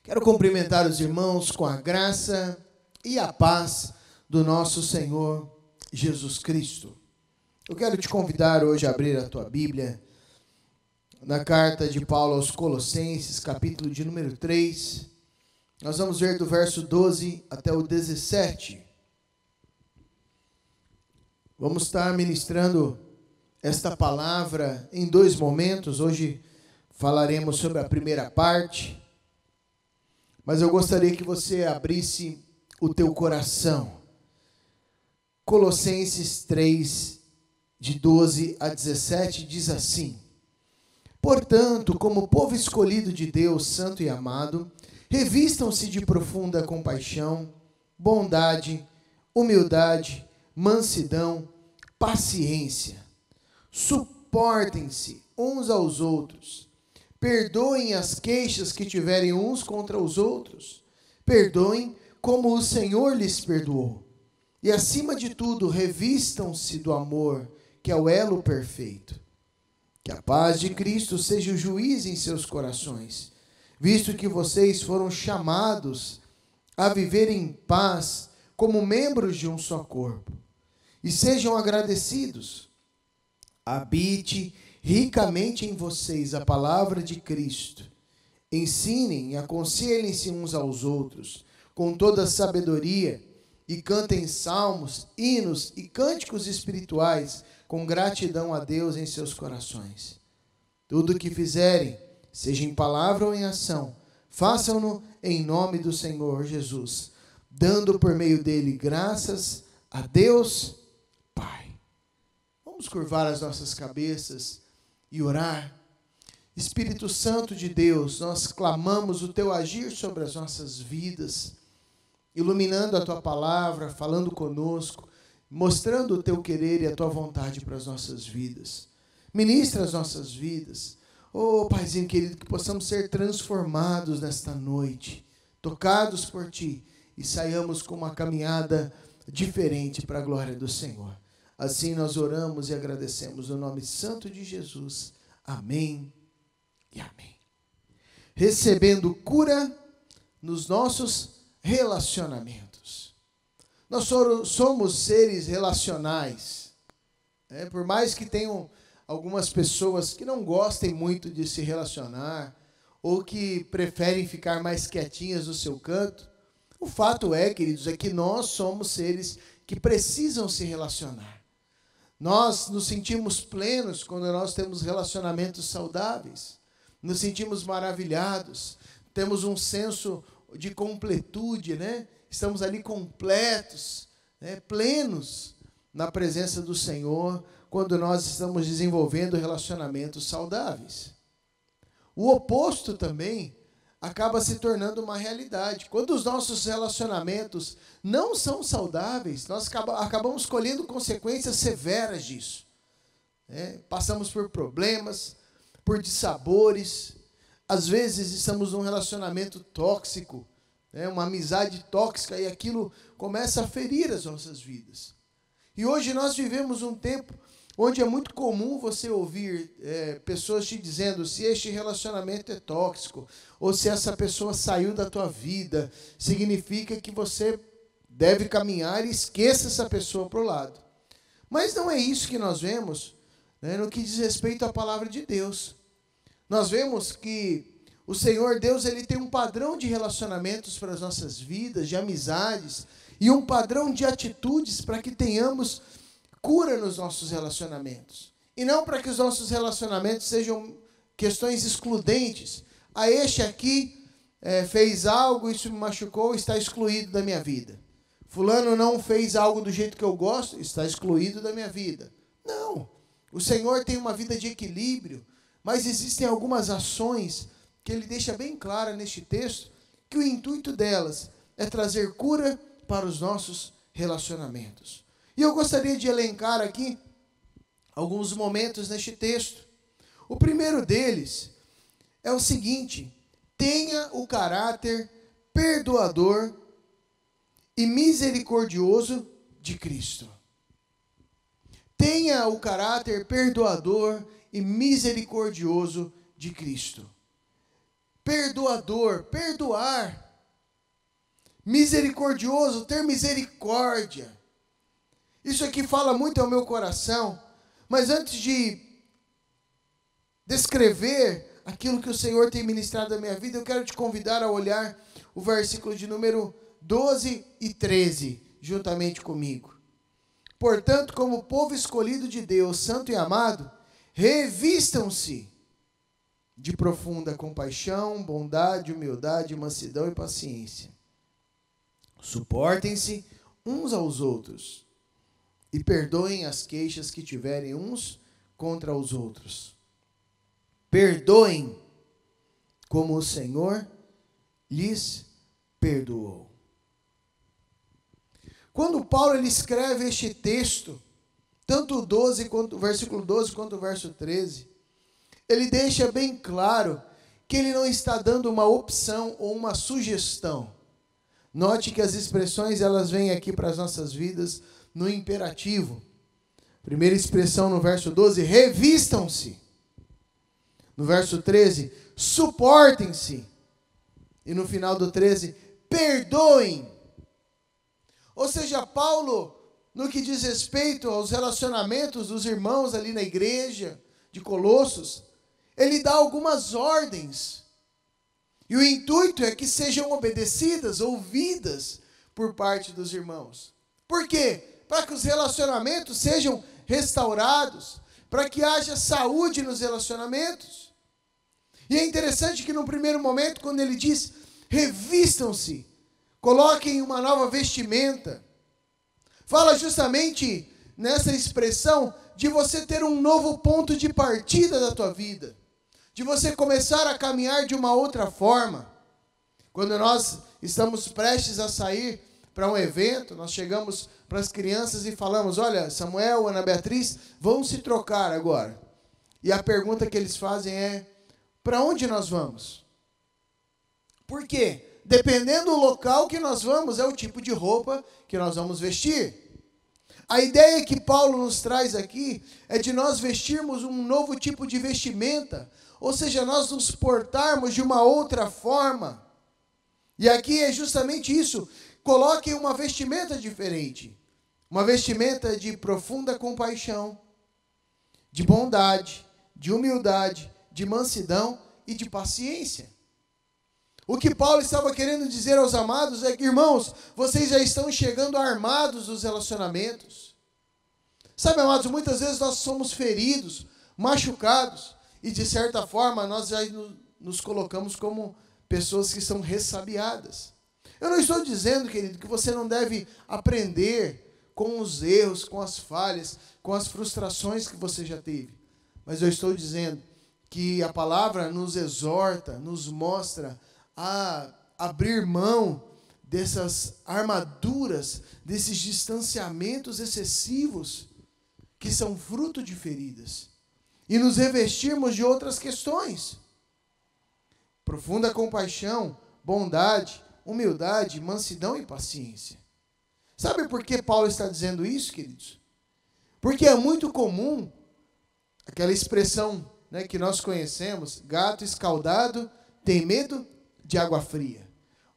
Quero cumprimentar os irmãos com a graça e a paz do nosso Senhor Jesus Cristo. Eu quero te convidar hoje a abrir a tua Bíblia na carta de Paulo aos Colossenses, capítulo de número 3. Nós vamos ver do verso 12 até o 17. Vamos estar ministrando esta palavra em dois momentos. Hoje falaremos sobre a primeira parte, mas eu gostaria que você abrisse o teu coração. Colossenses 3, de 12 a 17, diz assim: Portanto, como povo escolhido de Deus, santo e amado, revistam-se de profunda compaixão, bondade, humildade, mansidão, paciência. Suportem-se uns aos outros. Perdoem as queixas que tiverem uns contra os outros. Perdoem como o Senhor lhes perdoou. E, acima de tudo, revistam-se do amor, que é o elo perfeito. Que a paz de Cristo seja o juiz em seus corações, visto que vocês foram chamados a viver em paz como membros de um só corpo. E sejam agradecidos. Habite ricamente em vocês a palavra de Cristo. Ensinem e aconselhem-se uns aos outros com toda a sabedoria e cantem salmos, hinos e cânticos espirituais com gratidão a Deus em seus corações. Tudo o que fizerem, seja em palavra ou em ação, façam-no em nome do Senhor Jesus, dando por meio dele graças a Deus Pai. Vamos curvar as nossas cabeças e orar. Espírito Santo de Deus, nós clamamos o teu agir sobre as nossas vidas, iluminando a tua palavra, falando conosco, mostrando o teu querer e a tua vontade para as nossas vidas. Ministra as nossas vidas. Oh, Paizinho querido, que possamos ser transformados nesta noite, tocados por ti, e saiamos com uma caminhada diferente para a glória do Senhor. Assim nós oramos e agradecemos no nome santo de Jesus. Amém e amém. Recebendo cura nos nossos relacionamentos. Nós somos seres relacionais. Por mais que tenham algumas pessoas que não gostem muito de se relacionar, ou que preferem ficar mais quietinhas no seu canto, o fato é, queridos, é que nós somos seres que precisam se relacionar. Nós nos sentimos plenos quando nós temos relacionamentos saudáveis. Nos sentimos maravilhados. Temos um senso de completude, né? Estamos ali completos, né? Plenos na presença do Senhor quando nós estamos desenvolvendo relacionamentos saudáveis. O oposto também acaba se tornando uma realidade. Quando os nossos relacionamentos não são saudáveis, nós acabamos colhendo consequências severas disso. Passamos por problemas, por dissabores. Às vezes estamos num relacionamento tóxico, uma amizade tóxica, e aquilo começa a ferir as nossas vidas. E hoje nós vivemos um tempo onde é muito comum você ouvir pessoas te dizendo se este relacionamento é tóxico, ou se essa pessoa saiu da tua vida, significa que você deve caminhar e esqueça essa pessoa para o lado. Mas não é isso que nós vemos, no que diz respeito à palavra de Deus. Nós vemos que o Senhor Deus, ele tem um padrão de relacionamentos para as nossas vidas, de amizades, e um padrão de atitudes para que tenhamos cura nos nossos relacionamentos. E não para que os nossos relacionamentos sejam questões excludentes. Este aqui fez algo, isso me machucou, está excluído da minha vida. Fulano não fez algo do jeito que eu gosto, está excluído da minha vida. Não. O Senhor tem uma vida de equilíbrio, mas existem algumas ações que ele deixa bem clara neste texto, que o intuito delas é trazer cura para os nossos relacionamentos. E eu gostaria de elencar aqui alguns momentos neste texto. O primeiro deles é o seguinte: tenha o caráter perdoador e misericordioso de Cristo. Tenha o caráter perdoador e misericordioso de Cristo. perdoador, perdoar. Misericordioso, ter misericórdia. Isso aqui fala muito ao meu coração. Mas antes de descrever aquilo que o Senhor tem ministrado na minha vida, eu quero te convidar a olhar o versículo de número 12 e 13, juntamente comigo. Portanto, como povo escolhido de Deus, santo e amado, revistam-se de profunda compaixão, bondade, humildade, mansidão e paciência. Suportem-se uns aos outros e perdoem as queixas que tiverem uns contra os outros. Perdoem como o Senhor lhes perdoou. Quando Paulo ele escreve este texto, tanto o versículo 12 quanto o verso 13, ele deixa bem claro que ele não está dando uma opção ou uma sugestão. Note que as expressões elas vêm aqui para as nossas vidas no imperativo. Primeira expressão no verso 12, revistam-se. No verso 13, suportem-se. E no final do 13, perdoem. Ou seja, Paulo, no que diz respeito aos relacionamentos dos irmãos ali na igreja de Colossos, ele dá algumas ordens. E o intuito é que sejam obedecidas, ouvidas por parte dos irmãos. Por quê? Para que os relacionamentos sejam restaurados, para que haja saúde nos relacionamentos. E é interessante que no primeiro momento, quando ele diz, revistam-se, coloquem uma nova vestimenta, fala justamente nessa expressão de você ter um novo ponto de partida da tua vida, de você começar a caminhar de uma outra forma. Quando nós estamos prestes a sair para um evento, nós chegamos para as crianças e falamos, olha, Samuel, Ana Beatriz, vão se trocar agora. E a pergunta que eles fazem é, para onde nós vamos? Por quê? Dependendo do local que nós vamos, é o tipo de roupa que nós vamos vestir. A ideia que Paulo nos traz aqui é de nós vestirmos um novo tipo de vestimenta, ou seja, nós nos portarmos de uma outra forma. E aqui é justamente isso, coloquem uma vestimenta diferente, uma vestimenta de profunda compaixão, de bondade, de humildade, de mansidão e de paciência. O que Paulo estava querendo dizer aos amados é que, irmãos, vocês já estão chegando armados dos relacionamentos. Sabe, amados, muitas vezes nós somos feridos, machucados, e de certa forma nós já nos colocamos como pessoas que são ressabiadas. Eu não estou dizendo, querido, que você não deve aprender com os erros, com as falhas, com as frustrações que você já teve. Mas eu estou dizendo que a palavra nos exorta, nos mostra a abrir mão dessas armaduras, desses distanciamentos excessivos que são fruto de feridas e nos revestirmos de outras questões. Profunda compaixão, bondade, humildade, mansidão e paciência. Sabe por que Paulo está dizendo isso, queridos? Porque é muito comum aquela expressão, né, que nós conhecemos, gato escaldado tem medo de água fria.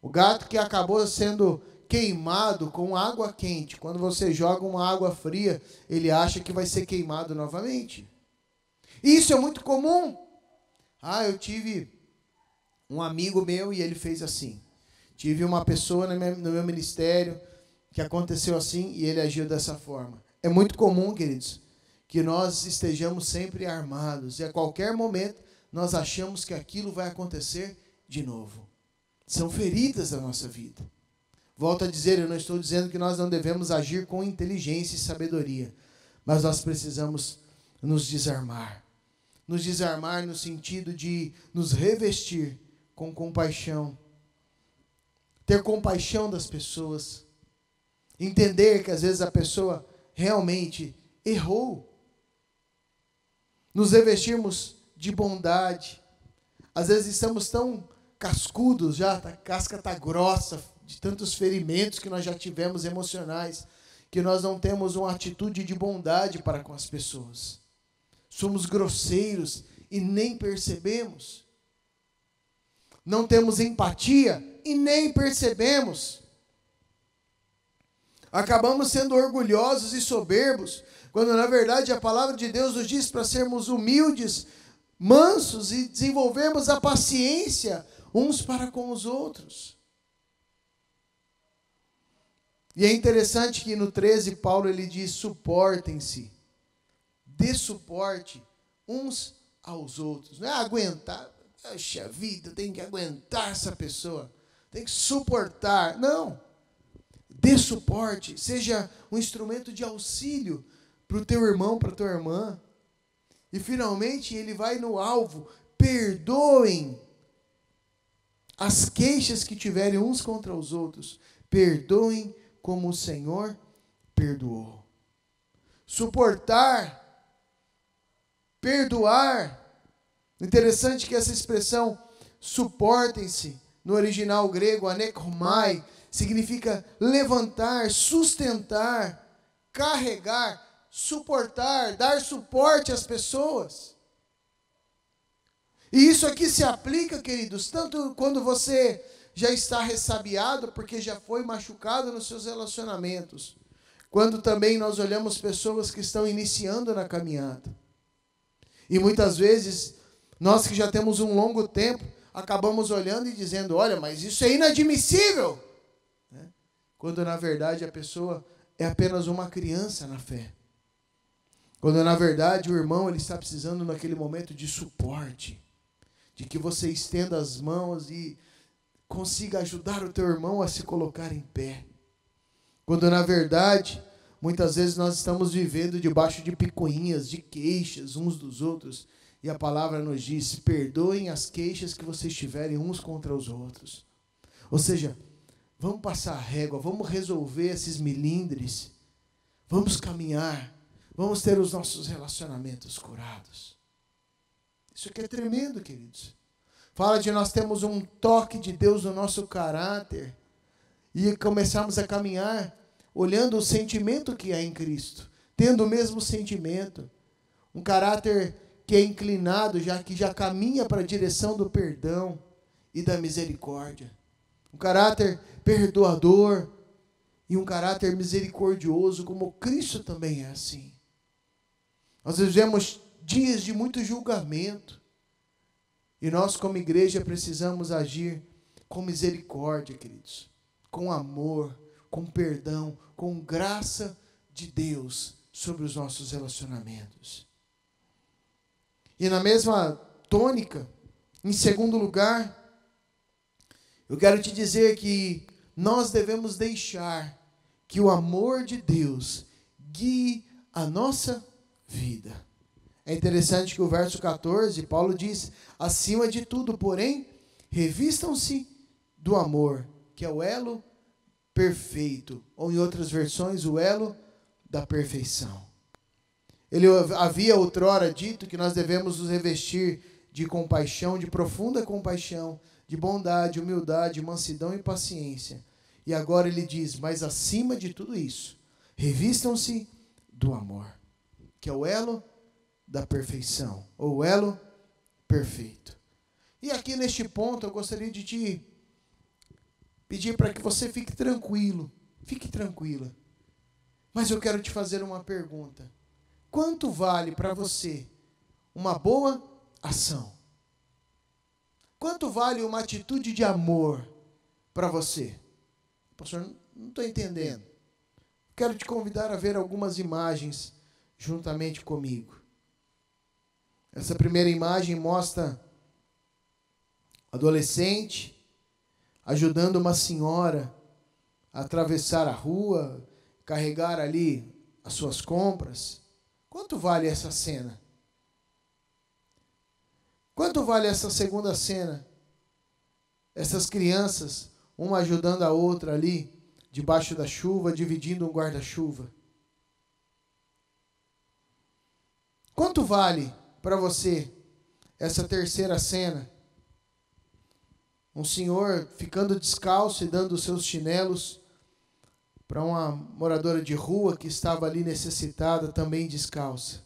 O gato que acabou sendo queimado com água quente, quando você joga uma água fria, ele acha que vai ser queimado novamente. E isso é muito comum. Eu tive um amigo meu e ele fez assim. Tive uma pessoa no meu ministério que aconteceu assim e ele agiu dessa forma. É muito comum, queridos, que nós estejamos sempre armados e a qualquer momento nós achamos que aquilo vai acontecer de novo. São feridas da nossa vida. Volto a dizer, eu não estou dizendo que nós não devemos agir com inteligência e sabedoria, mas nós precisamos nos desarmar. Nos desarmar no sentido de nos revestir com compaixão. Ter compaixão das pessoas. Entender que às vezes a pessoa realmente errou. Nos revestirmos de bondade. Às vezes estamos tão cascudos já, a casca está grossa, de tantos ferimentos que nós já tivemos emocionais, que nós não temos uma atitude de bondade para com as pessoas. Somos grosseiros e nem percebemos. não temos empatia e nem percebemos. Acabamos sendo orgulhosos e soberbos, quando na verdade a palavra de Deus nos diz para sermos humildes, mansos e desenvolvermos a paciência uns para com os outros. E é interessante que no 13 Paulo ele diz: suportem-se, dê suporte uns aos outros. Não é aguentar, poxa vida, tem que aguentar essa pessoa, tem que suportar. Não, dê suporte, seja um instrumento de auxílio para o teu irmão, para a tua irmã. E finalmente ele vai no alvo: perdoem as queixas que tiverem uns contra os outros. Perdoem como o Senhor perdoou. Suportar, perdoar. Interessante que essa expressão suportem-se, no original grego, anekromai, significa levantar, sustentar, carregar, suportar, dar suporte às pessoas. E isso aqui se aplica, queridos, tanto quando você já está ressabiado, porque já foi machucado nos seus relacionamentos, quando também nós olhamos pessoas que estão iniciando na caminhada. E muitas vezes, nós que já temos um longo tempo, acabamos olhando e dizendo: olha, mas isso é inadmissível. Quando na verdade a pessoa é apenas uma criança na fé. Quando na verdade o irmão ele está precisando naquele momento de suporte, de que você estenda as mãos e consiga ajudar o teu irmão a se colocar em pé. Quando na verdade, muitas vezes nós estamos vivendo debaixo de picuinhas, de queixas uns dos outros, e a palavra nos diz: perdoem as queixas que vocês tiverem uns contra os outros. Ou seja, vamos passar a régua, vamos resolver esses milindres, vamos caminhar, vamos ter os nossos relacionamentos curados. Isso aqui é tremendo, queridos. Fala de nós temos um toque de Deus no nosso caráter e começarmos a caminhar olhando o sentimento que há em Cristo, tendo o mesmo sentimento, um caráter que é inclinado, já que já caminha para a direção do perdão e da misericórdia, um caráter perdoador e um caráter misericordioso, como Cristo também é assim. Nós vivemos dias de muito julgamento, e nós, como igreja, precisamos agir com misericórdia, queridos, com amor, com perdão, com graça de Deus sobre os nossos relacionamentos. E na mesma tônica, em segundo lugar, eu quero te dizer que nós devemos deixar que o amor de Deus guie a nossa vida. É interessante que o verso 14, Paulo diz: acima de tudo, porém, revistam-se do amor, que é o elo perfeito, ou em outras versões, o elo da perfeição. Ele havia outrora dito que nós devemos nos revestir de compaixão, de profunda compaixão, de bondade, humildade, mansidão e paciência. E agora ele diz: mas acima de tudo isso, revistam-se do amor, que é o elo da perfeição, ou o elo perfeito. E aqui neste ponto eu gostaria de te pedir para que você fique tranquilo, fique tranquila. Mas eu quero te fazer uma pergunta: quanto vale para você uma boa ação? Quanto vale uma atitude de amor para você? Pastor, não estou entendendo. Quero te convidar a ver algumas imagens juntamente comigo. Essa primeira imagem mostra adolescente ajudando uma senhora a atravessar a rua, carregar ali as suas compras. Quanto vale essa cena? Quanto vale essa segunda cena? Essas crianças, uma ajudando a outra ali, debaixo da chuva, dividindo um guarda-chuva. Quanto vale para você essa terceira cena? Um senhor ficando descalço e dando os seus chinelos para uma moradora de rua que estava ali necessitada, também descalça.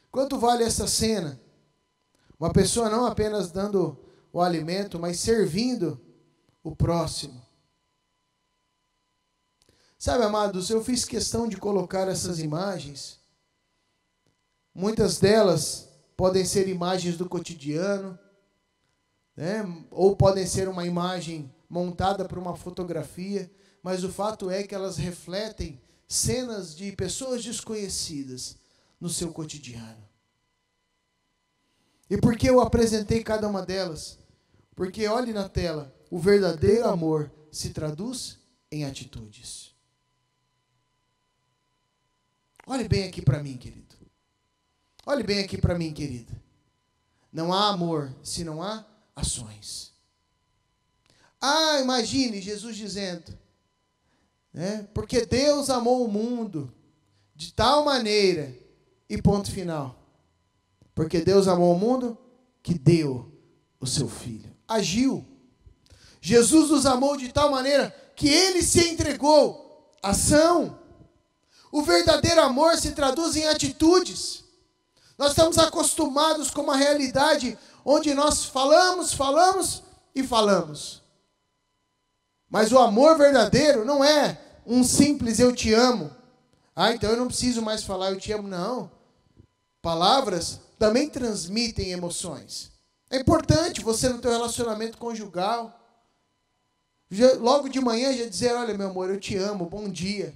Quanto vale essa cena? Uma pessoa não apenas dando o alimento, mas servindo o próximo. Sabe, amados, eu fiz questão de colocar essas imagens. Muitas delas podem ser imagens do cotidiano, né? Ou podem ser uma imagem montada por uma fotografia, mas o fato é que elas refletem cenas de pessoas desconhecidas no seu cotidiano. E por que eu apresentei cada uma delas? Porque, olhe na tela, o verdadeiro amor se traduz em atitudes. Olhe bem aqui para mim, querido. Olhe bem aqui para mim, querida. Não há amor se não há ações. Ah, imagine Jesus dizendo, né? Porque Deus amou o mundo de tal maneira, e ponto final. Porque Deus amou o mundo que deu o seu Filho. Agiu. Jesus nos amou de tal maneira que Ele se entregou. Ação. O verdadeiro amor se traduz em atitudes. Nós estamos acostumados com uma realidade onde nós falamos e falamos. Mas o amor verdadeiro não é um simples eu te amo. Ah, então eu não preciso mais falar eu te amo. Não. Palavras também transmitem emoções. É importante você no teu relacionamento conjugal, logo de manhã já dizer, olha meu amor, eu te amo, bom dia.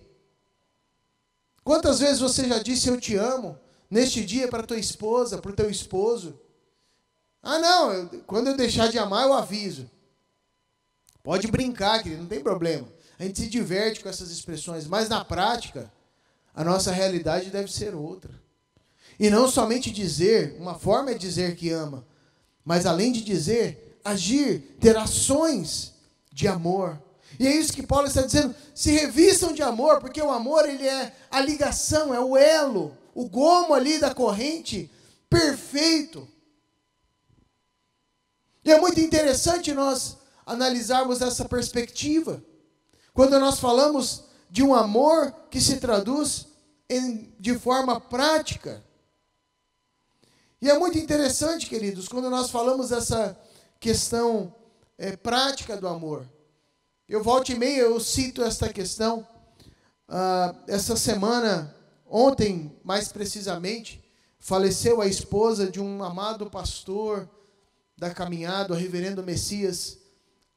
Quantas vezes você já disse eu te amo neste dia para tua esposa, para o teu esposo? Ah não, quando eu deixar de amar eu aviso. Pode brincar, querido, não tem problema. A gente se diverte com essas expressões, mas na prática, a nossa realidade deve ser outra. E não somente dizer, uma forma é dizer que ama, mas além de dizer, agir, ter ações de amor. E é isso que Paulo está dizendo, se revistam de amor, porque o amor ele é a ligação, é o elo, o gomo ali da corrente perfeito. E é muito interessante nós analisarmos essa perspectiva. Quando nós falamos de um amor que se traduz de forma prática. E é muito interessante, queridos, quando nós falamos dessa questão prática do amor. Eu volta e meia, eu cito esta questão. Essa semana, ontem, mais precisamente, faleceu a esposa de um amado pastor da caminhada, o reverendo Messias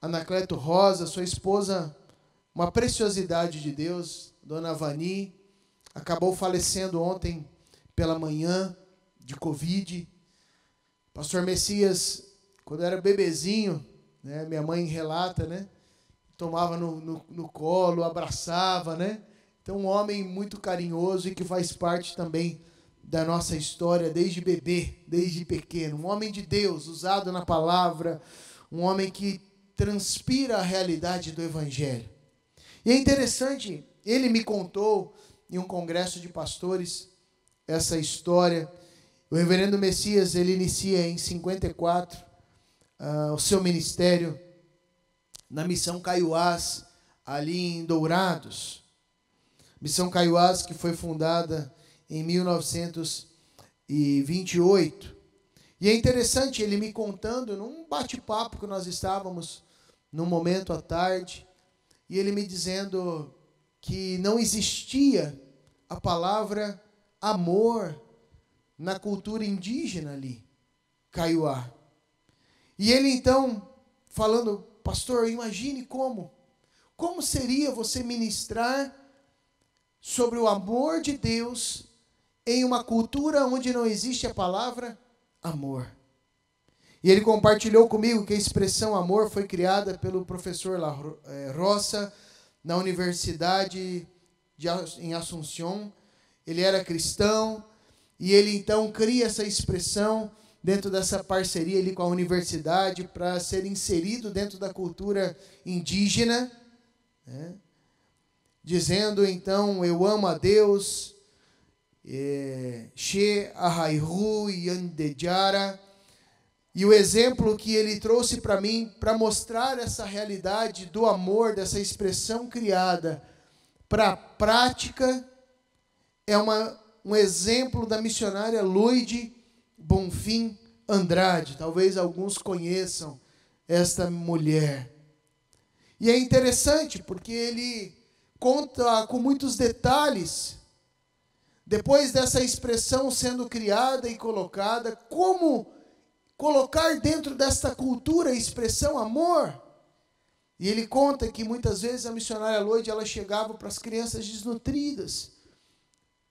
Anacleto Rosa, sua esposa, uma preciosidade de Deus, dona Vani, acabou falecendo ontem pela manhã, de Covid. Pastor Messias, quando era bebezinho, né, minha mãe relata, né, tomava no colo, abraçava, né? Então, um homem muito carinhoso e que faz parte também da nossa história desde bebê, desde pequeno. Um homem de Deus, usado na palavra, um homem que transpira a realidade do Evangelho. E é interessante, ele me contou em um congresso de pastores essa história. O reverendo Messias, ele inicia em 54 o seu ministério na Missão Caiuás, ali em Dourados. Missão Caiuás que foi fundada em 1928. E é interessante ele me contando, num bate-papo que nós estávamos, num momento à tarde, e ele me dizendo que não existia a palavra amor na cultura indígena ali, Kaiowá. E ele então, falando, pastor, imagine como seria você ministrar sobre o amor de Deus em uma cultura onde não existe a palavra amor. E ele compartilhou comigo que a expressão amor foi criada pelo professor Roça na Universidade em Assunção. Ele era cristão e ele então cria essa expressão dentro dessa parceria ali com a universidade para ser inserido dentro da cultura indígena, né? Dizendo então, eu amo a Deus, She Ahaihu Yandejara. E o exemplo que ele trouxe para mim, para mostrar essa realidade do amor, dessa expressão criada para a prática, é um exemplo da missionária Loide Bonfim Andrade. Talvez alguns conheçam esta mulher. E é interessante porque ele conta com muitos detalhes, depois dessa expressão sendo criada e colocada, como colocar dentro desta cultura a expressão amor. E ele conta que muitas vezes a missionária Lloyd, ela chegava para as crianças desnutridas,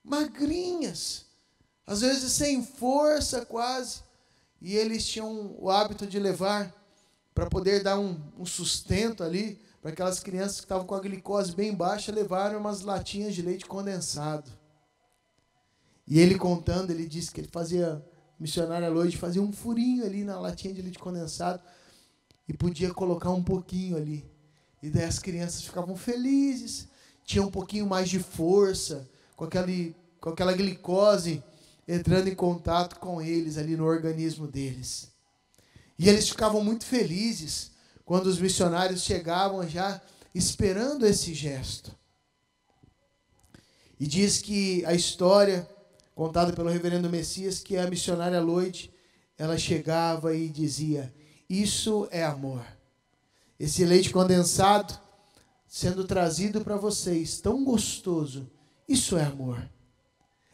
magrinhas, às vezes sem força quase, e eles tinham o hábito de levar, para poder dar um sustento ali, para aquelas crianças que estavam com a glicose bem baixa, levaram umas latinhas de leite condensado. E ele contando, ele disse que ele fazia, a missionária Lloyd fazia um furinho ali na latinha de leite condensado, e podia colocar um pouquinho ali. E daí as crianças ficavam felizes, tinham um pouquinho mais de força, com aquela glicose entrando em contato com eles ali no organismo deles. E eles ficavam muito felizes quando os missionários chegavam já esperando esse gesto. E diz que a história contada pelo reverendo Messias, que a missionária Lloyd, ela chegava e dizia: isso é amor. Esse leite condensado sendo trazido para vocês, tão gostoso, isso é amor.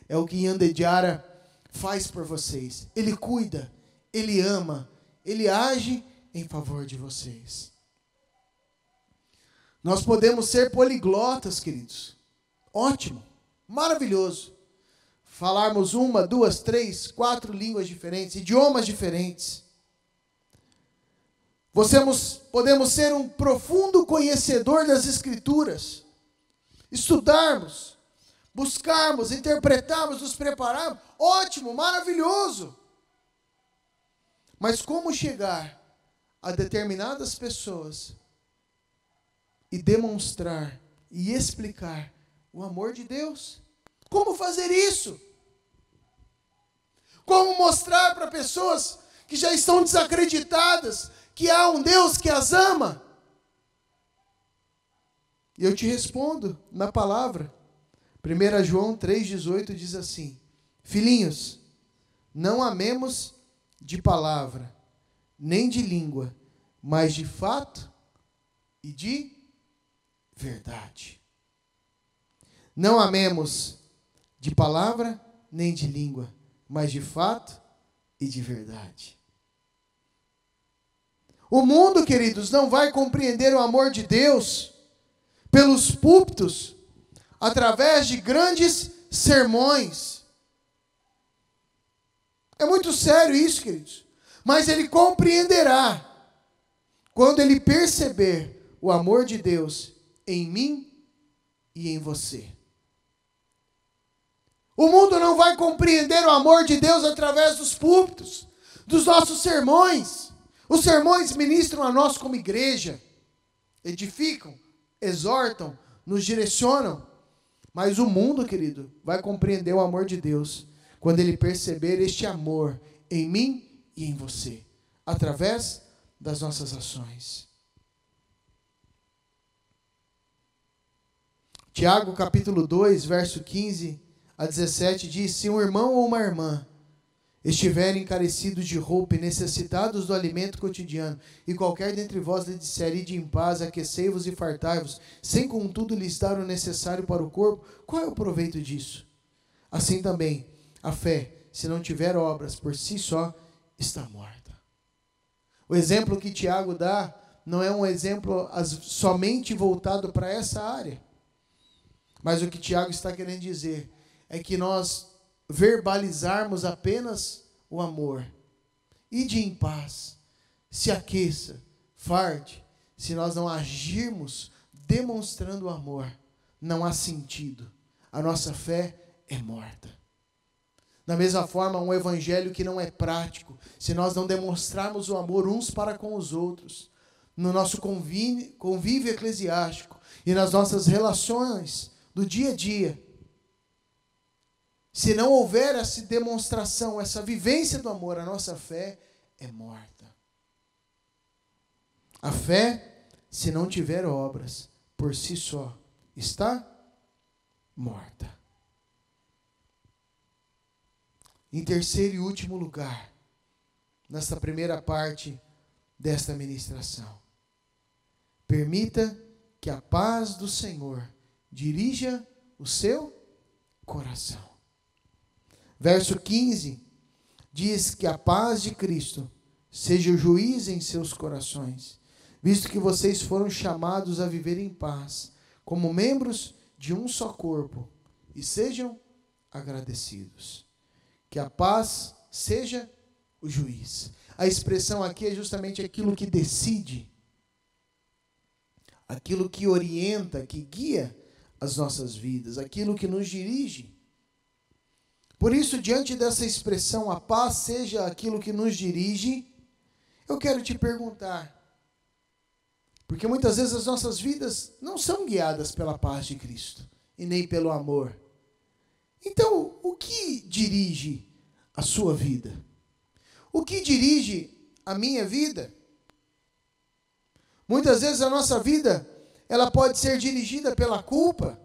É o que Yandejara faz por vocês. Ele cuida, ele ama, ele age em favor de vocês. Nós podemos ser poliglotas, queridos. Ótimo, maravilhoso. Falarmos 1, 2, 3, 4 línguas diferentes, idiomas diferentes. Podemos ser um profundo conhecedor das Escrituras, estudarmos, buscarmos, interpretarmos, nos prepararmos. Ótimo, maravilhoso. Mas como chegar a determinadas pessoas e demonstrar e explicar o amor de Deus? Como fazer isso? Como mostrar para pessoas que já estão desacreditadas que há um Deus que as ama? E eu te respondo na palavra. 1 João 3,18 diz assim: filhinhos, não amemos de palavra, nem de língua, mas de fato e de verdade. Não amemos de palavra, nem de língua, mas de fato e de verdade. O mundo, queridos, não vai compreender o amor de Deus pelos púlpitos, através de grandes sermões. É muito sério isso, queridos. Mas ele compreenderá quando ele perceber o amor de Deus em mim e em você. O mundo não vai compreender o amor de Deus através dos púlpitos, dos nossos sermões. Os sermões ministram a nós como igreja, edificam, exortam, nos direcionam. Mas o mundo, querido, vai compreender o amor de Deus quando ele perceber este amor em mim e em você, através das nossas ações. Tiago, capítulo 2, verso 15 a 17, diz: se um irmão ou uma irmã estiverem carecidos de roupa e necessitados do alimento cotidiano, e qualquer dentre vós lhe disser: ide em paz, aquecei-vos e fartai-vos, sem contudo lhes dar o necessário para o corpo, qual é o proveito disso? Assim também, a fé, se não tiver obras, por si só, está morta. O exemplo que Tiago dá não é um exemplo somente voltado para essa área. Mas o que Tiago está querendo dizer é que nós verbalizarmos apenas o amor. Ide em paz, se aqueça, farde. Se nós não agirmos demonstrando o amor, não há sentido. A nossa fé é morta. Da mesma forma, um evangelho que não é prático, se nós não demonstrarmos o amor uns para com os outros, no nosso convívio eclesiástico e nas nossas relações do dia a dia, se não houver essa demonstração, essa vivência do amor, a nossa fé é morta. A fé, se não tiver obras, por si só, está morta. Em terceiro e último lugar, nessa primeira parte desta ministração. Permita que a paz do Senhor dirija o seu coração. Verso 15 diz que a paz de Cristo seja o juiz em seus corações, visto que vocês foram chamados a viver em paz, como membros de um só corpo, e sejam agradecidos. Que a paz seja o juiz. A expressão aqui é justamente aquilo que decide, aquilo que orienta, que guia as nossas vidas, aquilo que nos dirige. Por isso, diante dessa expressão, a paz seja aquilo que nos dirige, eu quero te perguntar, porque muitas vezes as nossas vidas não são guiadas pela paz de Cristo e nem pelo amor. Então, o que dirige a sua vida? O que dirige a minha vida? Muitas vezes a nossa vida, ela pode ser dirigida pela culpa.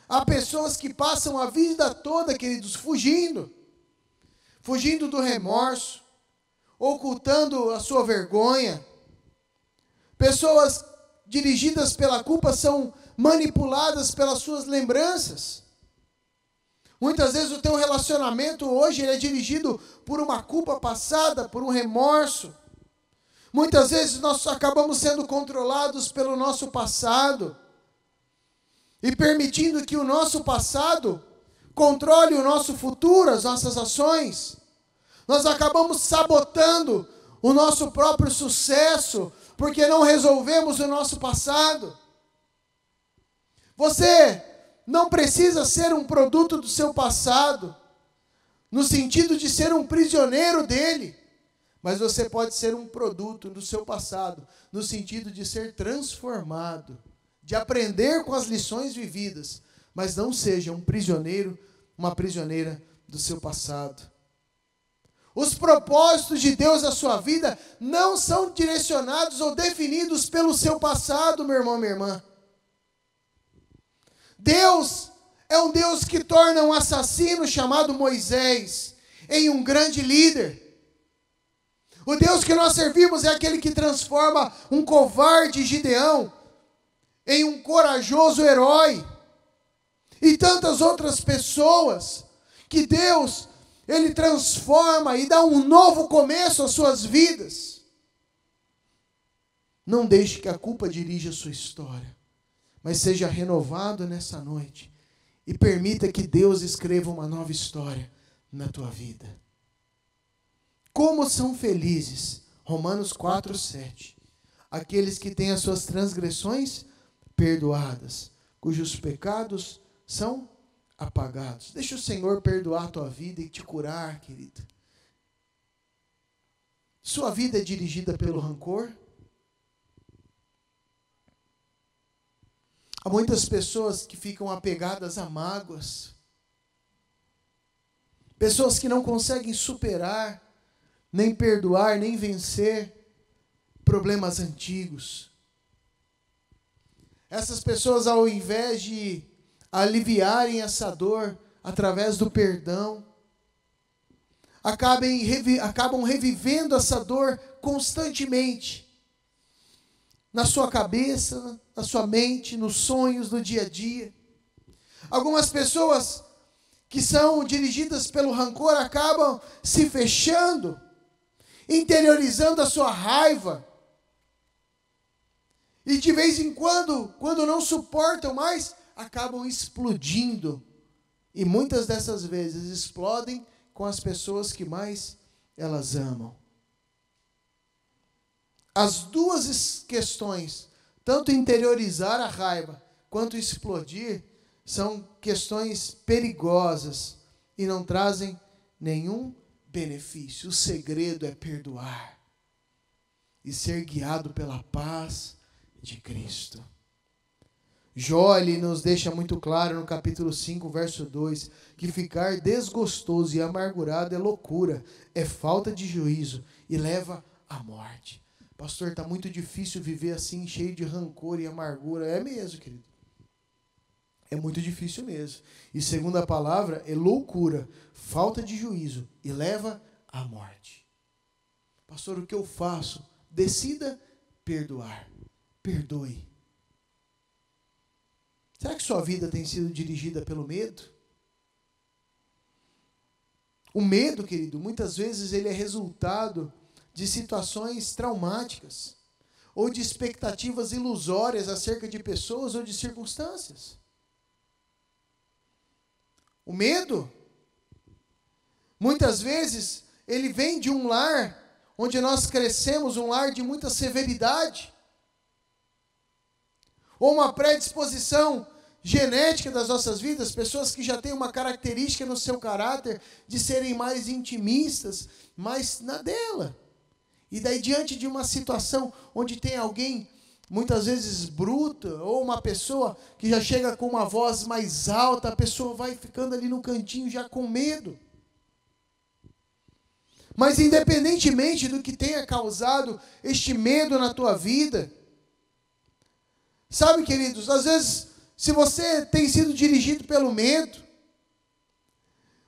Há pessoas que passam a vida toda, queridos, fugindo do remorso, ocultando a sua vergonha. Pessoas dirigidas pela culpa são manipuladas pelas suas lembranças. Muitas vezes o teu relacionamento hoje ele é dirigido por uma culpa passada, por um remorso. Muitas vezes nós acabamos sendo controlados pelo nosso passado e permitindo que o nosso passado controle o nosso futuro, as nossas ações. Nós acabamos sabotando o nosso próprio sucesso porque não resolvemos o nosso passado. Você não precisa ser um produto do seu passado, no sentido de ser um prisioneiro dele, mas você pode ser um produto do seu passado, no sentido de ser transformado, de aprender com as lições vividas, mas não seja um prisioneiro, uma prisioneira do seu passado. Os propósitos de Deus na sua vida não são direcionados ou definidos pelo seu passado, meu irmão, minha irmã. Deus é um Deus que torna um assassino chamado Moisés em um grande líder. O Deus que nós servimos é aquele que transforma um covarde Gideão em um corajoso herói. E tantas outras pessoas que Deus, Ele transforma e dá um novo começo às suas vidas. Não deixe que a culpa dirija a sua história, mas seja renovado nessa noite e permita que Deus escreva uma nova história na tua vida. Como são felizes, Romanos 4:7, aqueles que têm as suas transgressões perdoadas, cujos pecados são apagados. Deixa o Senhor perdoar a tua vida e te curar, querido. Sua vida é dirigida pelo rancor? Há muitas pessoas que ficam apegadas a mágoas. Pessoas que não conseguem superar, nem perdoar, nem vencer problemas antigos. Essas pessoas, ao invés de aliviarem essa dor através do perdão, acabam revivendo essa dor constantemente. Na sua cabeça, na sua mente, nos sonhos, no dia a dia. Algumas pessoas que são dirigidas pelo rancor acabam se fechando, interiorizando a sua raiva. E de vez em quando não suportam mais, acabam explodindo. E muitas dessas vezes explodem com as pessoas que mais elas amam. As duas questões, tanto interiorizar a raiva quanto explodir, são questões perigosas e não trazem nenhum benefício. O segredo é perdoar e ser guiado pela paz de Cristo. Jó, ele nos deixa muito claro no capítulo 5, verso 2, que ficar desgostoso e amargurado é loucura, é falta de juízo e leva à morte. Pastor, está muito difícil viver assim, cheio de rancor e amargura. É mesmo, querido. É muito difícil mesmo. E segundo a palavra, é loucura, falta de juízo e leva à morte. Pastor, o que eu faço? decida perdoar. Perdoe. Será que sua vida tem sido dirigida pelo medo? O medo, querido, muitas vezes ele é resultado de situações traumáticas ou de expectativas ilusórias acerca de pessoas ou de circunstâncias. O medo, muitas vezes, ele vem de um lar onde nós crescemos, um lar de muita severidade, ou uma predisposição genética das nossas vidas, pessoas que já têm uma característica no seu caráter de serem mais intimistas, mais na dela. E daí, diante de uma situação onde tem alguém, muitas vezes bruta, ou uma pessoa que já chega com uma voz mais alta, a pessoa vai ficando ali no cantinho já com medo. Mas independentemente do que tenha causado este medo na tua vida, sabe, queridos, às vezes, se você tem sido dirigido pelo medo,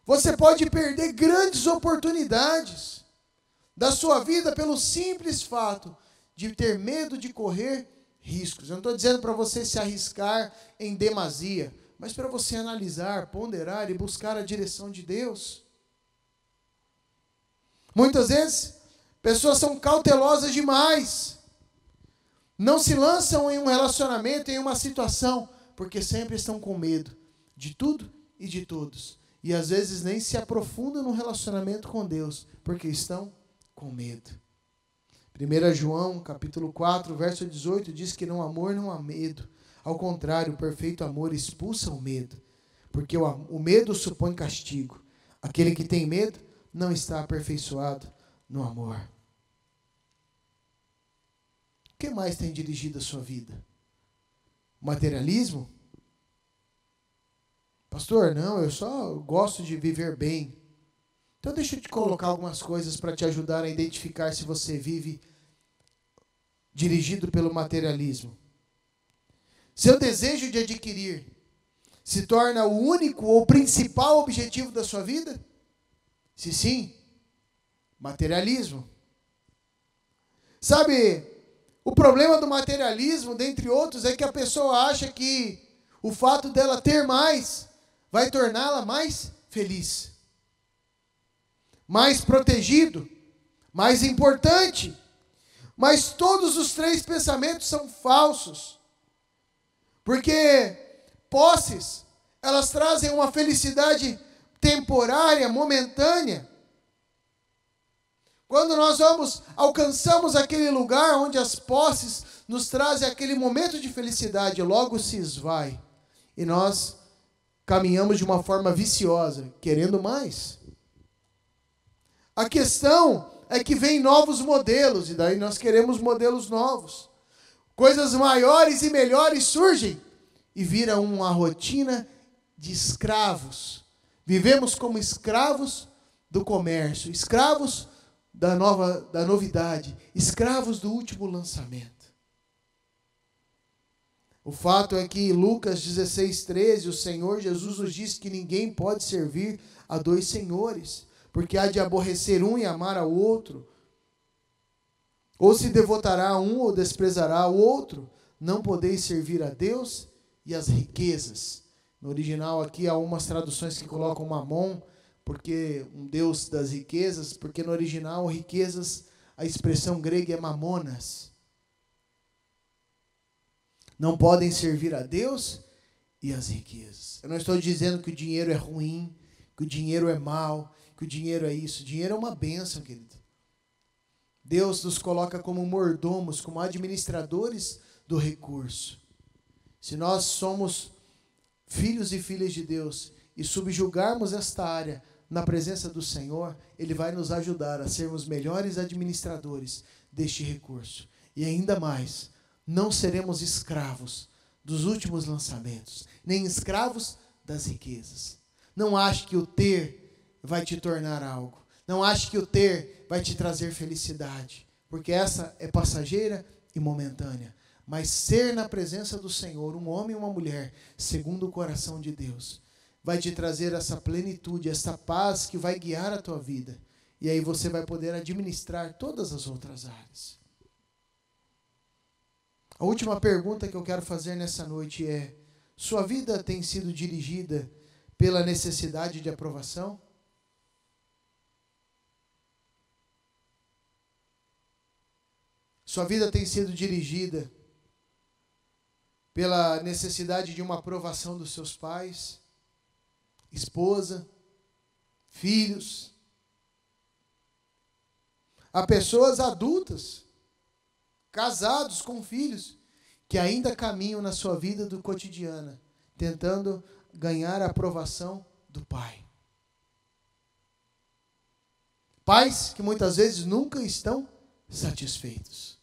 você pode perder grandes oportunidades da sua vida pelo simples fato de ter medo de correr riscos. Eu não estou dizendo para você se arriscar em demasia, mas para você analisar, ponderar e buscar a direção de Deus. Muitas vezes, pessoas são cautelosas demais. Não se lançam em um relacionamento, em uma situação, porque sempre estão com medo de tudo e de todos. E às vezes nem se aprofundam no relacionamento com Deus, porque estão com medo. 1 João, capítulo 4, verso 18, diz que no amor não há medo. Ao contrário, o perfeito amor expulsa o medo, porque o medo supõe castigo. Aquele que tem medo não está aperfeiçoado no amor. O que mais tem dirigido a sua vida? O materialismo? Pastor, não, eu só gosto de viver bem. Então deixa eu te colocar algumas coisas para te ajudar a identificar se você vive dirigido pelo materialismo. Seu desejo de adquirir se torna o único ou principal objetivo da sua vida? Se sim, materialismo. Sabe, o problema do materialismo, dentre outros, é que a pessoa acha que o fato dela ter mais vai torná-la mais feliz, mais protegido, mais importante. Mas todos os três pensamentos são falsos. Porque posses, elas trazem uma felicidade temporária, momentânea. Quando nós alcançamos aquele lugar onde as posses nos trazem aquele momento de felicidade, logo se esvai. E nós caminhamos de uma forma viciosa, querendo mais. A questão é que vem novos modelos, e daí nós queremos modelos novos. Coisas maiores e melhores surgem e viram uma rotina de escravos. Vivemos como escravos do comércio, escravos da novidade, escravos do último lançamento. O fato é que em Lucas 16:13, o Senhor Jesus nos diz que ninguém pode servir a dois senhores, porque há de aborrecer um e amar ao outro, ou se devotará a um ou desprezará o outro. Não podeis servir a Deus e as riquezas. No original aqui há umas traduções que colocam mamon, porque um Deus das riquezas, porque no original riquezas, a expressão grega é mamonas. Não podem servir a Deus e as riquezas. Eu não estou dizendo que o dinheiro é ruim, que o dinheiro é mau, que o dinheiro é isso. O dinheiro é uma bênção, querido. Deus nos coloca como mordomos, como administradores do recurso. Se nós somos filhos e filhas de Deus e subjugarmos esta área na presença do Senhor, Ele vai nos ajudar a sermos melhores administradores deste recurso. E ainda mais, não seremos escravos dos últimos lançamentos, nem escravos das riquezas. Não ache que o ter vai te tornar algo. Não ache que o ter vai te trazer felicidade, porque essa é passageira e momentânea. Mas ser na presença do Senhor, um homem e uma mulher, segundo o coração de Deus, vai te trazer essa plenitude, essa paz que vai guiar a tua vida. E aí você vai poder administrar todas as outras áreas. A última pergunta que eu quero fazer nessa noite é: sua vida tem sido dirigida pela necessidade de aprovação? Sua vida tem sido dirigida pela necessidade de uma aprovação dos seus pais, esposa, filhos? Há pessoas adultas, casados com filhos, que ainda caminham na sua vida do cotidiana, tentando ganhar a aprovação do pai. Pais que muitas vezes nunca estão satisfeitos.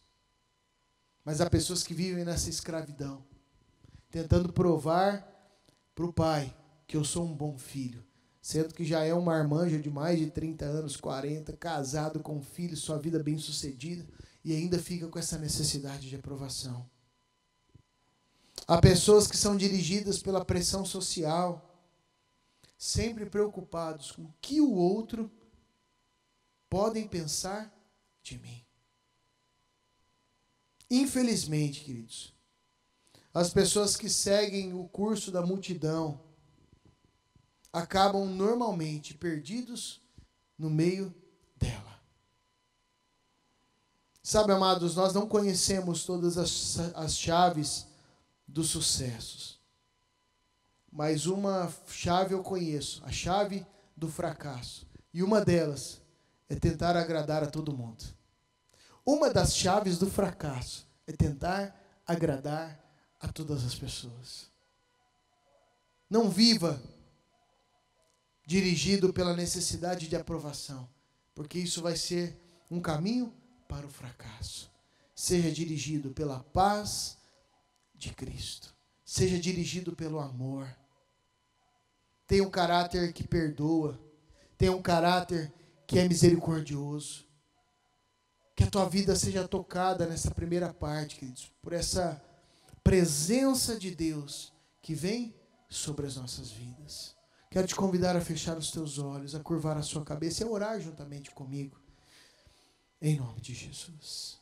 Mas há pessoas que vivem nessa escravidão, tentando provar para o pai que eu sou um bom filho, sendo que já é um marmanjo de mais de 30 anos, 40, casado com um filho, sua vida bem sucedida, e ainda fica com essa necessidade de aprovação. Há pessoas que são dirigidas pela pressão social, sempre preocupados com o que o outro podem pensar de mim. Infelizmente, queridos, as pessoas que seguem o curso da multidão acabam normalmente perdidos no meio dela. Sabe, amados, nós não conhecemos todas as chaves dos sucessos. Mas uma chave eu conheço, a chave do fracasso. E uma delas é tentar agradar a todo mundo. Uma das chaves do fracasso é tentar agradar a todas as pessoas. Não viva dirigido pela necessidade de aprovação, porque isso vai ser um caminho para o fracasso. Seja dirigido pela paz de Cristo. Seja dirigido pelo amor. Tenha um caráter que perdoa. Tenha um caráter que é misericordioso. Que a tua vida seja tocada nessa primeira parte, queridos, por essa presença de Deus que vem sobre as nossas vidas. Quero te convidar a fechar os teus olhos, a curvar a sua cabeça e a orar juntamente comigo. Em nome de Jesus.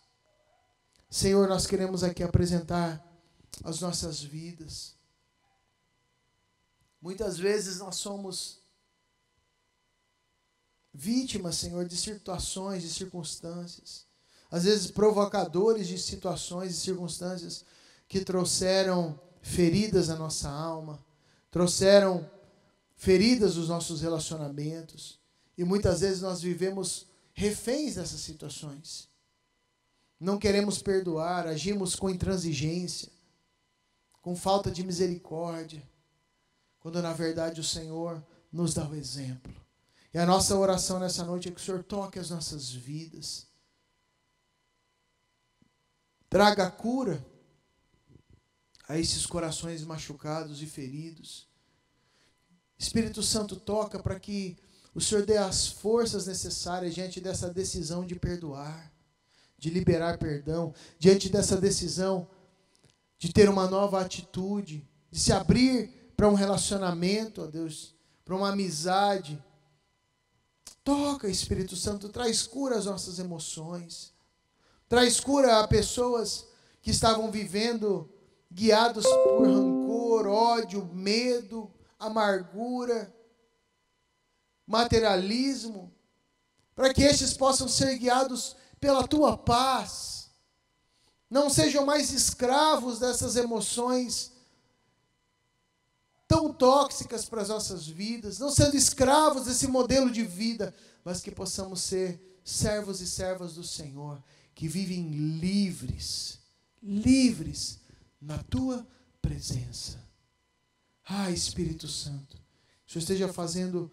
Senhor, nós queremos aqui apresentar as nossas vidas. Muitas vezes nós somos vítimas, Senhor, de situações, de circunstâncias. Às vezes provocadores de situações e circunstâncias que trouxeram feridas à nossa alma, trouxeram feridas dos nossos relacionamentos. E muitas vezes nós vivemos reféns dessas situações. Não queremos perdoar, agimos com intransigência, com falta de misericórdia, quando na verdade o Senhor nos dá o exemplo. E a nossa oração nessa noite é que o Senhor toque as nossas vidas, traga cura a esses corações machucados e feridos. Espírito Santo, toca para que o Senhor dê as forças necessárias diante dessa decisão de perdoar, de liberar perdão, diante dessa decisão de ter uma nova atitude, de se abrir para um relacionamento, ó Deus, para uma amizade. Toca, Espírito Santo, traz cura às nossas emoções, traz cura a pessoas que estavam vivendo guiados por rancor, ódio, medo, amargura, materialismo, para que estes possam ser guiados pela tua paz, não sejam mais escravos dessas emoções tão tóxicas para as nossas vidas, não sendo escravos desse modelo de vida, mas que possamos ser servos e servas do Senhor, que vivem livres na tua presença. Espírito Santo, o Senhor esteja fazendo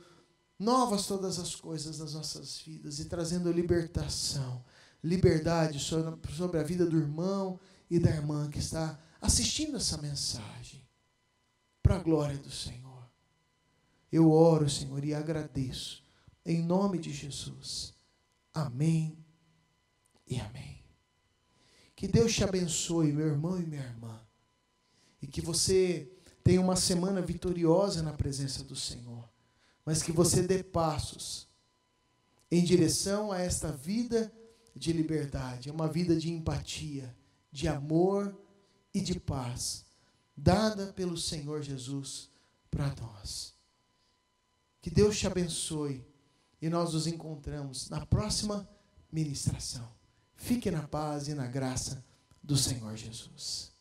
novas todas as coisas das nossas vidas e trazendo libertação, liberdade sobre a vida do irmão e da irmã que está assistindo essa mensagem, para a glória do Senhor. Eu oro, Senhor, e agradeço, em nome de Jesus. Amém e amém. Que Deus te abençoe, meu irmão e minha irmã, e que você tenha uma semana vitoriosa na presença do Senhor, mas que você dê passos em direção a esta vida de liberdade, uma vida de empatia, de amor e de paz, dada pelo Senhor Jesus para nós. Que Deus te abençoe e nós nos encontramos na próxima ministração. Fique na paz e na graça do Senhor Jesus.